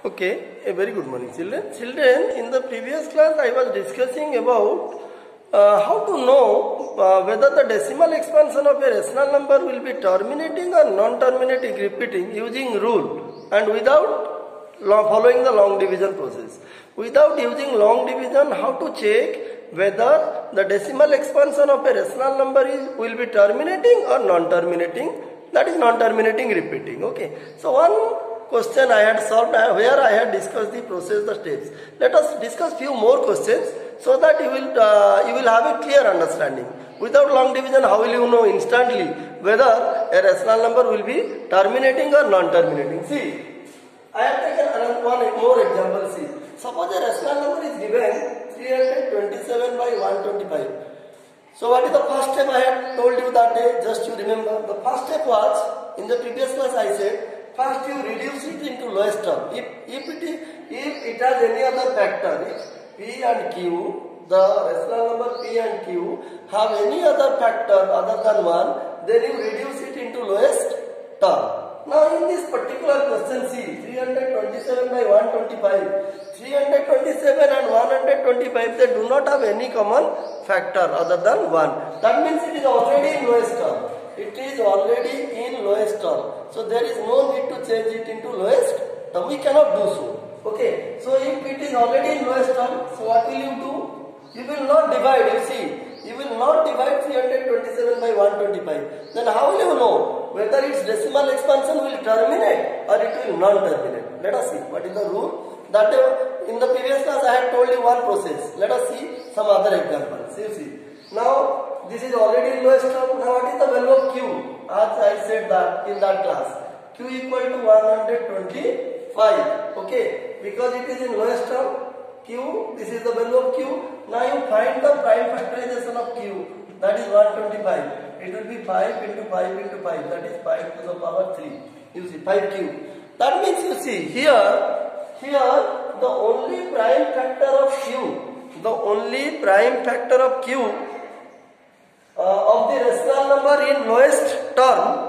Okay, a very good morning, children. Children, in the previous class I was discussing about how to know whether the decimal expansion of a rational number will be terminating or non-terminating repeating using rule and without following the long division process. Without using long division, how to check whether the decimal expansion of a rational number will be terminating or non-terminating, that is non-terminating repeating. Okay, so one question I had solved where I had discussed the process, the steps. Let us discuss few more questions so that you will have a clear understanding. Without long division, how will you know instantly whether a rational number will be terminating or non-terminating? See, I have taken one more example. See, suppose a rational number is given 327 by 125. So what is the first step I had told you that day? Just you remember. The first step was, in the previous class I said, first you reduce it into lowest term. If it has any other factor, if P and Q, the rational number P and Q have any other factor other than 1, then you reduce it into lowest term. Now in this particular question, see, 327 by 125, 327 and 125, they do not have any common factor other than 1. That means it is already in lowest term. It is already in lowest term. So there is no need to change it into lowest term. We cannot do so. Okay. So if it is already in lowest term, so what will you do? You will not divide. You see, you will not divide 327 by 125. Then how will you know whether its decimal expansion will terminate or it will not terminate? Let us see. What is the rule? That in the previous class I had told you one process. Let us see some other examples. You see. Now this is already in lowest term. Now what is the value of Q? As I said that in that class, Q equal to 125. Okay, because it is in lowest term, Q, this is the value of Q. Now you find the prime factorization of Q, that is 125. It will be 5 into 5 into 5, that is 5 to the power 3. You see, 5Q. That means you see, here the only prime factor of Q, of the rational number in lowest term,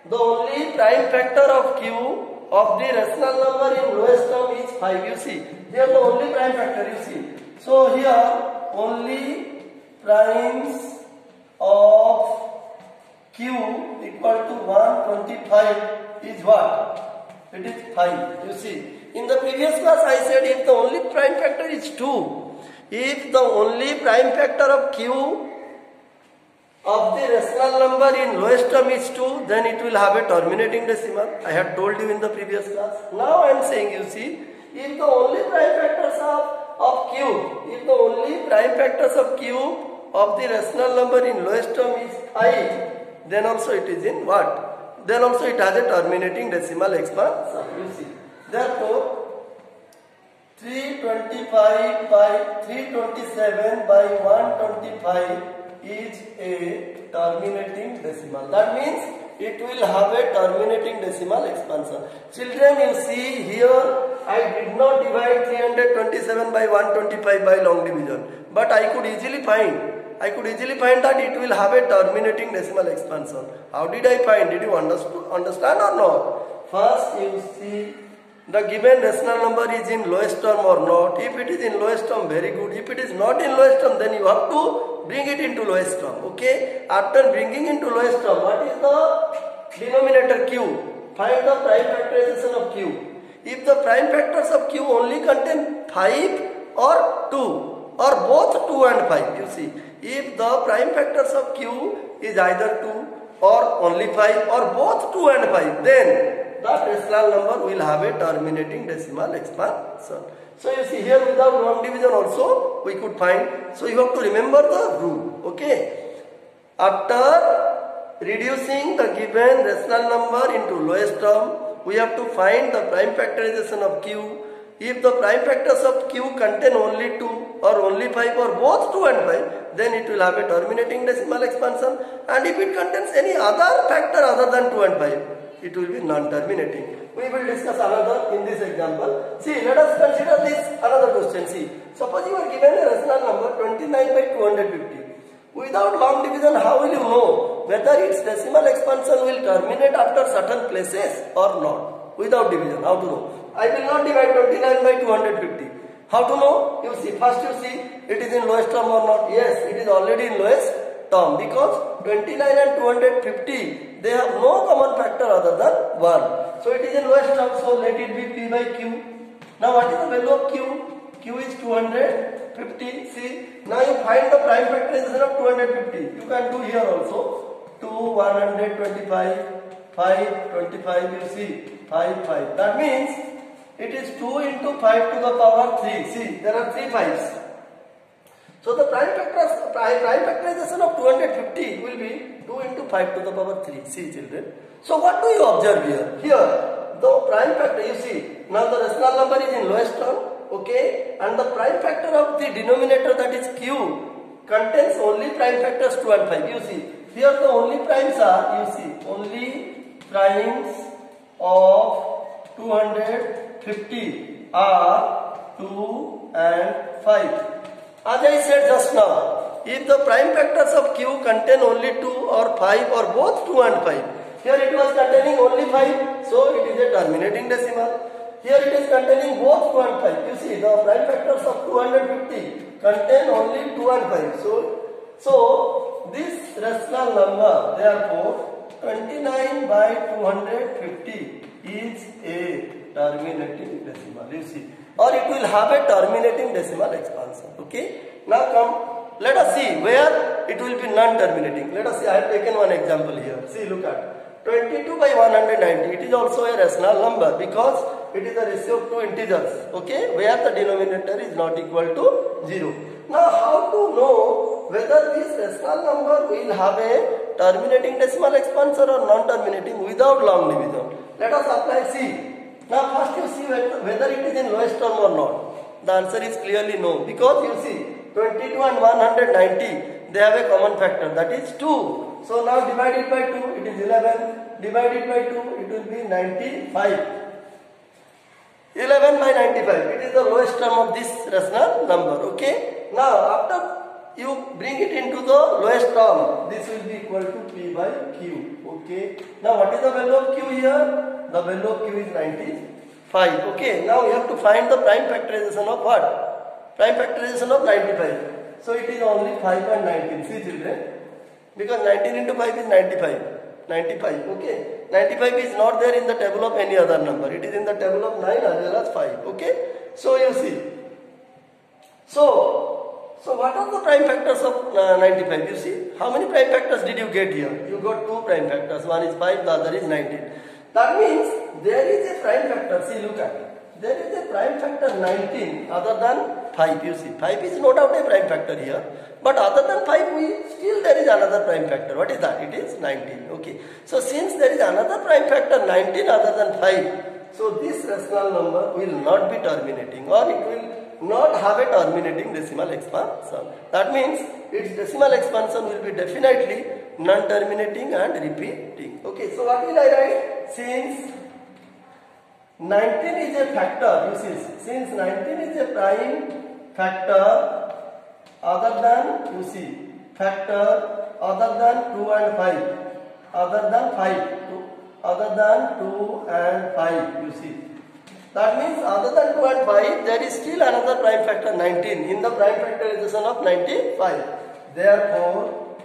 the only prime factor of Q of the rational number in lowest term is 5. You see, here the only prime factor, you see. So here only primes of Q equal to 125 is what? It is 5. You see, in the previous class I said if the only prime factor is 2, if the only prime factor of Q of the rational number in lowest term is 2, then it will have a terminating decimal. I had told you in the previous class. Now I am saying, you see, if the only prime factors of Q, if the only prime factors of Q of the rational number in lowest term is 5, then also it is in what? Then also it has a terminating decimal expansion. You see. Therefore, 327 by 125 is a terminating decimal. That means it will have a terminating decimal expansion. Children, you see here I did not divide 327 by 125 by long division, but I could easily find that it will have a terminating decimal expansion. How did I find? Did you understand or not? First you see the given rational number is in lowest term or not. If it is in lowest term, very good. If it is not in lowest term, then you have to bring it into lowest term. Okay. After bringing into lowest term, what is the denominator Q? Find the prime factorization of Q. If the prime factors of Q only contain 5 or 2 or both 2 and 5, you see. If the prime factors of Q is either 2 or only 5 or both 2 and 5, then that rational number will have a terminating decimal expansion. So you see here without long division also we could find. So you have to remember the rule. Okay. After reducing the given rational number into lowest term, we have to find the prime factorization of Q. If the prime factors of Q contain only 2 or only 5 or both 2 and 5, then it will have a terminating decimal expansion. And if it contains any other factor other than 2 and 5, it will be non-terminating. We will discuss another in this example. See, let us consider this another question. See, suppose you are given a rational number 29 by 250. Without long division, how will you know whether its decimal expansion will terminate after certain places or not? without division. How to know? I will not divide 29 by 250. How to know? You see, first you see it is in lowest term or not. Yes, it is already in lowest term because 29 and 250 they have no common factor other than 1. So it is in lowest term, so let it be P by Q. Now what is the value of Q? Q is 250. See, now you find the prime factorization of 250. You can do here also. 2, 125, 5, 25, you see, 5, 5. That means it is 2 into 5 to the power 3. See, there are 3 5s. So the prime factorization of 250 will be 2 into 5 to the power 3. See, children. So what do you observe here? Here, the prime factor, you see, now the rational number is in lowest term, okay, and the prime factor of the denominator, that is Q, contains only prime factors 2 and 5. You see, here the only primes are, you see, only primes of 250 are 2 and 5. As I said just now, if the prime factors of Q contain only 2 or 5 or both 2 and 5, here it was containing only 5, so it is a terminating decimal. Here it is containing both 2 and 5. You see, the prime factors of 250 contain only 2 and 5. So this rational number, therefore, 29 by 250 is a terminating decimal. You see, or it will have a terminating decimal expansion. Okay. Now come, let us see where it will be non-terminating. Let us see. I have taken one example here. See, look at 22 by 190. It is also a rational number because it is a ratio of 2 integers. Okay, where the denominator is not equal to 0. Now, how to know whether this rational number will have a terminating decimal expansion or non-terminating without long division? Let us apply C. Now first you see whether it is in lowest term or not. The answer is clearly no, because you see 22 and 190 they have a common factor, that is 2. So now divided by 2 it is 11, divided by 2 it will be 95. 11 by 95, it is the lowest term of this rational number. Okay. Now after you bring it into the lowest term, this will be equal to P by Q. Okay. Now what is the value of Q here? The value of Q is 95. Okay. Now you have to find the prime factorization of what? Prime factorization of 95. So it is only 5 and 19. See, children. Because 19 into 5 is 95. 95. Okay. 95 is not there in the table of any other number. It is in the table of 9 as well as 5. Okay. So you see. So what are the prime factors of 95? You see, how many prime factors did you get here? You got 2 prime factors. One is 5, the other is 19. That means there is a prime factor. See, look at it. There is a prime factor 19 other than 5. You see, 5 is no doubt a prime factor here. But other than 5, still there is another prime factor. What is that? It is 19. Okay. So since there is another prime factor 19 other than 5, so this rational number will not be terminating, or it will not have a terminating decimal expansion. That means its decimal expansion will be definitely non-terminating and repeating. Okay, so what will I write? Since 19 is a factor, you see, since 19 is a prime factor other than, you see, factor other than 2 and 5, other than 5, other than 2 and 5, you see. That means other than 2 and 5, there is still another prime factor 19 in the prime factorization of 95. Therefore,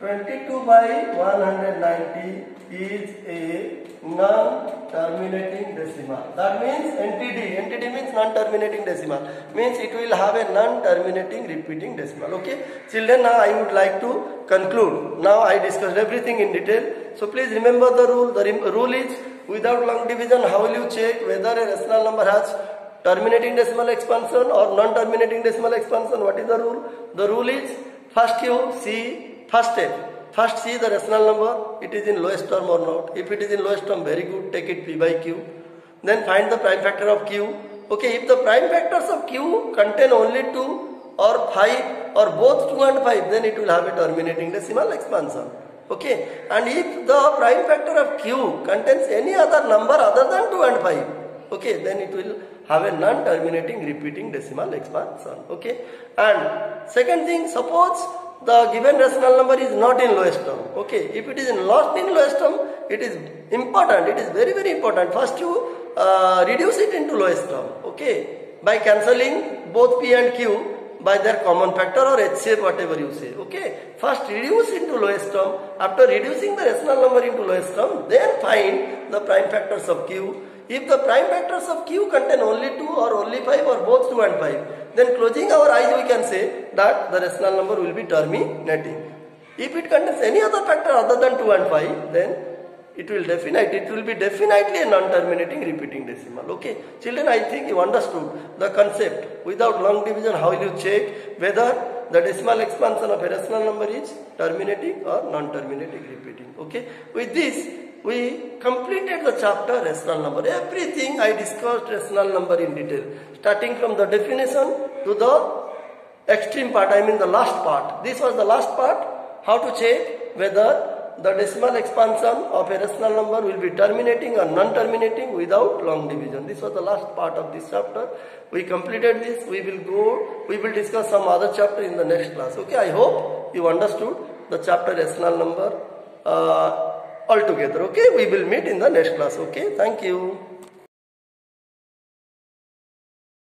22 by 190 is a non-terminating decimal. That means NTD. NTD means non-terminating decimal. Means it will have a non-terminating repeating decimal. Okay. Children, now I would like to conclude. Now I discussed everything in detail. So please remember the rule. The rule is, without long division, how will you check whether a rational number has terminating decimal expansion or non-terminating decimal expansion? What is the rule? The rule is, first you see, first step. First see the rational number, it is in lowest term or not. If it is in lowest term, very good, take it P by Q. Then find the prime factor of Q. Okay, if the prime factors of Q contain only 2 or 5 or both 2 and 5, then it will have a terminating decimal expansion. Okay, and if the prime factor of Q contains any other number other than 2 and 5, okay, then it will have a non-terminating repeating decimal expansion. Okay, and second thing, suppose the given rational number is not in lowest term. Okay, if it is not in lowest term, it is important, it is very very important. First you reduce it into lowest term, okay, by cancelling both P and Q by their common factor or HCF, whatever you say. Okay, first reduce into lowest term. After reducing the rational number into lowest term, then find the prime factors of Q. If the prime factors of Q contain only 2 or only 5 or both 2 and 5, then closing our eyes we can say that the rational number will be terminating. If it contains any other factor other than 2 and 5, then it will be definitely a non-terminating repeating decimal. Okay, children, I think you understood the concept. Without long division, how will you check whether the decimal expansion of a rational number is terminating or non-terminating repeating? Okay, with this we completed the chapter rational number. Everything I discussed rational number in detail, starting from the definition to the extreme part, I mean the last part. This was the last part, how to check whether the decimal expansion of a rational number will be terminating or non-terminating without long division. This was the last part of this chapter. We completed this. We will discuss some other chapter in the next class. Okay, I hope you understood the chapter rational number altogether. Okay, we will meet in the next class. Okay, thank you.